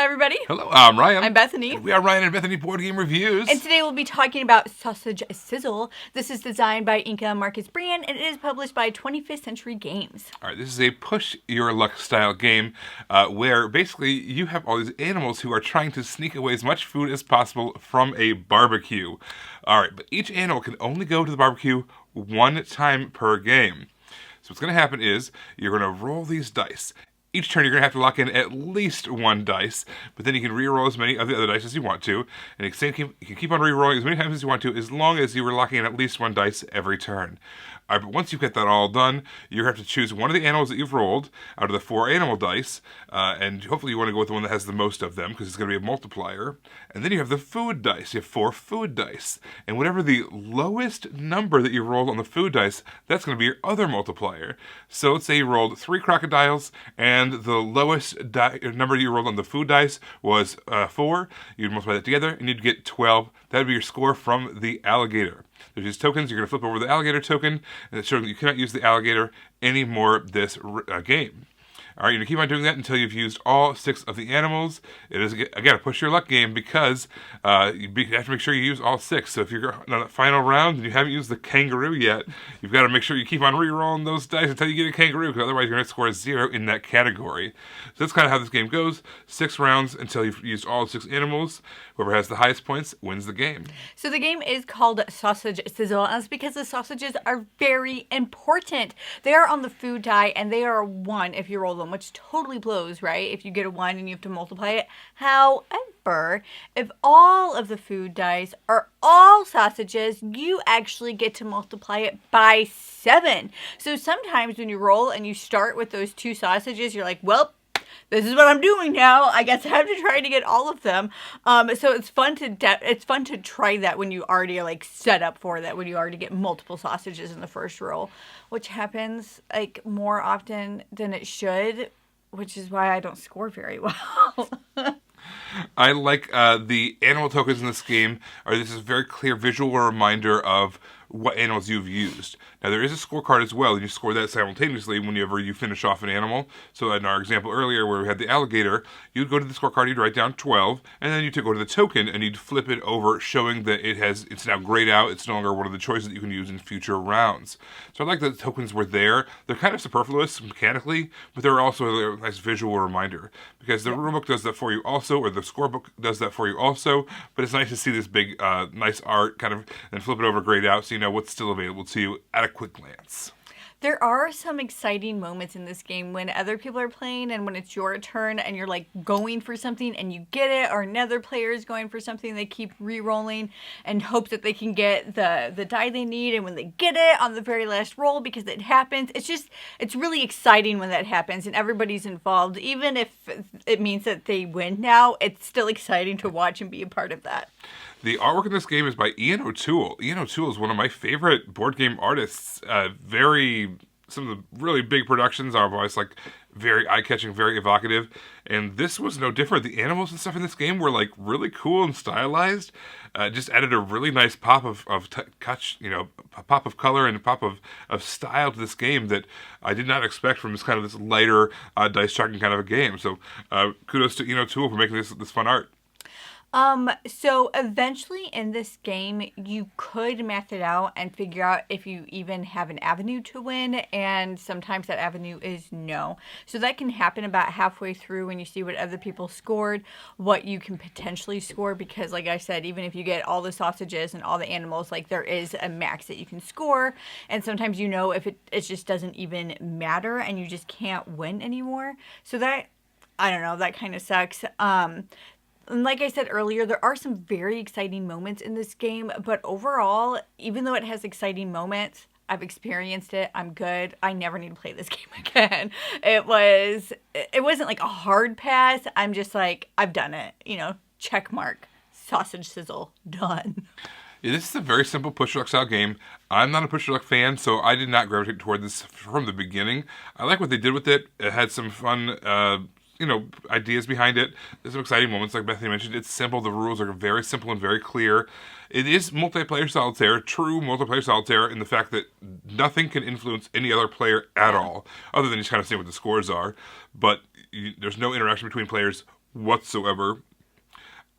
Hi, everybody. Hello, I'm Ryan. I'm Bethany. And we are Ryan and Bethany Board Game Reviews. And today we'll be talking about Sausage Sizzle. This is designed by Inka Marcus Brand, and it is published by 25th Century Games. All right, this is a push your luck style game where basically you have all these animals who are trying to sneak away as much food as possible from a barbecue. All right, but each animal can only go to the barbecue one time per game. So what's going to happen is you're going to roll these dice. Each turn, you're going to have to lock in at least one dice, but then you can re-roll as many of the other dice as you want to, and you can keep on re-rolling as many times as you want to, as long as you were locking in at least one dice every turn. All right, but once you've got that all done, you have to choose one of the animals that you've rolled out of the 4 animal dice, and hopefully you want to go with the one that has the most of them, because it's going to be a multiplier. And then you have the food dice. You have 4 food dice, and whatever the lowest number that you rolled on the food dice, that's going to be your other multiplier. So let's say you rolled 3 crocodiles, and the lowest number you rolled on the food dice was 4. You'd multiply that together, and you'd get 12. That would be your score from the alligator. There's these tokens. You're going to flip over the alligator token, and it's showing that you cannot use the alligator anymore this game. All right, you're going to keep on doing that until you've used all 6 of the animals. It is, again, a push your luck game because you have to make sure you use all 6. So if you're on the final round and you haven't used the kangaroo yet, you've got to make sure you keep on re-rolling those dice until you get a kangaroo, because otherwise you're going to score 0 in that category. So that's kind of how this game goes. 6 rounds until you've used all 6 animals. Whoever has the highest points wins the game. So the game is called Sausage Sizzle, and that's because the sausages are very important. They are on the food die, and they are 1 if you roll them, which totally blows, right? If you get a 1 and you have to multiply it. However, if all of the food dice are all sausages, you actually get to multiply it by 7. So sometimes when you roll and you start with those 2 sausages, you're like, well, this is what I'm doing now. I guess I have to try to get all of them. So it's fun to try that when you already are like set up for that, when you already get multiple sausages in the first roll, which happens like more often than it should, which is why I don't score very well. I like the animal tokens in this game. This is a very clear visual reminder of what animals you've used. Now, there is a scorecard as well, and you score that simultaneously whenever you finish off an animal. So in our example earlier where we had the alligator, you'd go to the scorecard, you'd write down 12, and then you'd go to the token and you'd flip it over, showing that it's now grayed out. It's no longer one of the choices that you can use in future rounds. So I like that the tokens were there. They're kind of superfluous mechanically, but they're also a nice visual reminder, because the rulebook does that for you also, or the scorebook does that for you also, but it's nice to see this big, nice art kind of, and flip it over, grayed out, so you know what's still available to you at a quick glance. There are some exciting moments in this game when other people are playing and when it's your turn and you're like going for something and you get it, or another player is going for something, they keep re-rolling and hope that they can get the die they need, and when they get it on the very last roll, because it happens, it's really exciting when that happens and everybody's involved. Even if it means that they win now, it's still exciting to watch and be a part of that. The artwork in this game is by Ian O'Toole. Ian O'Toole is one of my favorite board game artists. Some of the really big productions are always like very eye-catching, very evocative, and this was no different. The animals and stuff in this game were like really cool and stylized. Just added a really nice pop of touch, a pop of color and a pop of style to this game that I did not expect from this lighter dice chucking kind of a game. So kudos to Ian O'Toole for making this fun art. So eventually in this game, you could math it out and figure out if you even have an avenue to win, and sometimes that avenue is no. So that can happen about halfway through when you see what other people scored, what you can potentially score, because like I said, even if you get all the sausages and all the animals, like there is a max that you can score, and sometimes if it just doesn't even matter and you just can't win anymore. So that, I don't know, that kind of sucks. And like I said earlier, there are some very exciting moments in this game, but overall, even though it has exciting moments, I've experienced it, I'm good, I never need to play this game again. It wasn't like a hard pass, I'm just like, I've done it, check mark, Sausage Sizzle, done. Yeah, this is a very simple push your luck style game. I'm not a push your luck fan, so I did not gravitate toward this from the beginning. I like what they did with it. It had some fun ideas behind it. There's some exciting moments, like Bethany mentioned. It's simple. The rules are very simple and very clear. It is multiplayer solitaire, true multiplayer solitaire, in the fact that nothing can influence any other player at all, other than just kind of seeing what the scores are. But there's no interaction between players whatsoever.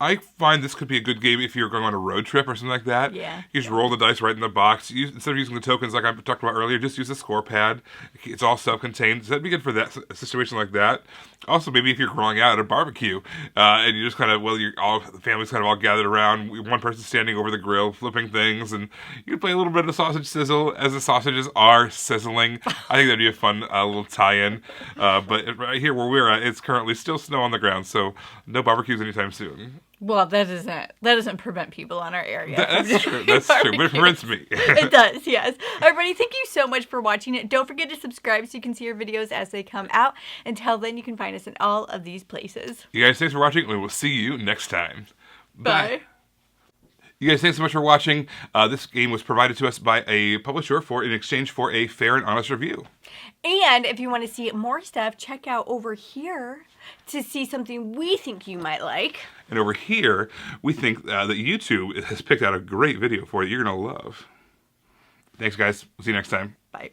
I find this could be a good game if you're going on a road trip or something like that. Yeah. You just roll the dice right in the box. Instead of using the tokens like I talked about earlier, just use a score pad. It's all self-contained. So that'd be good for that a situation like that. Also, maybe if you're growing out at a barbecue and you just kind of, the family's kind of all gathered around, one person standing over the grill, flipping things, and you can play a little bit of Sausage Sizzle as the sausages are sizzling. I think that'd be a fun little tie-in. But right here where we're at, it's currently still snow on the ground, so no barbecues anytime soon. Well, that doesn't prevent people on our area. That's true. That's true. But it prevents me. It does, yes. Everybody, thank you so much for watching it. Don't forget to subscribe so you can see our videos as they come out. Until then, you can find us in all of these places. You guys, thanks for watching. We will see you next time. Bye. You guys, thanks so much for watching. This game was provided to us by a publisher in exchange for a fair and honest review. And if you want to see more stuff, check out over here to see something we think you might like. And over here, we think that YouTube has picked out a great video for you you're going to love. Thanks, guys. We'll see you next time. Bye.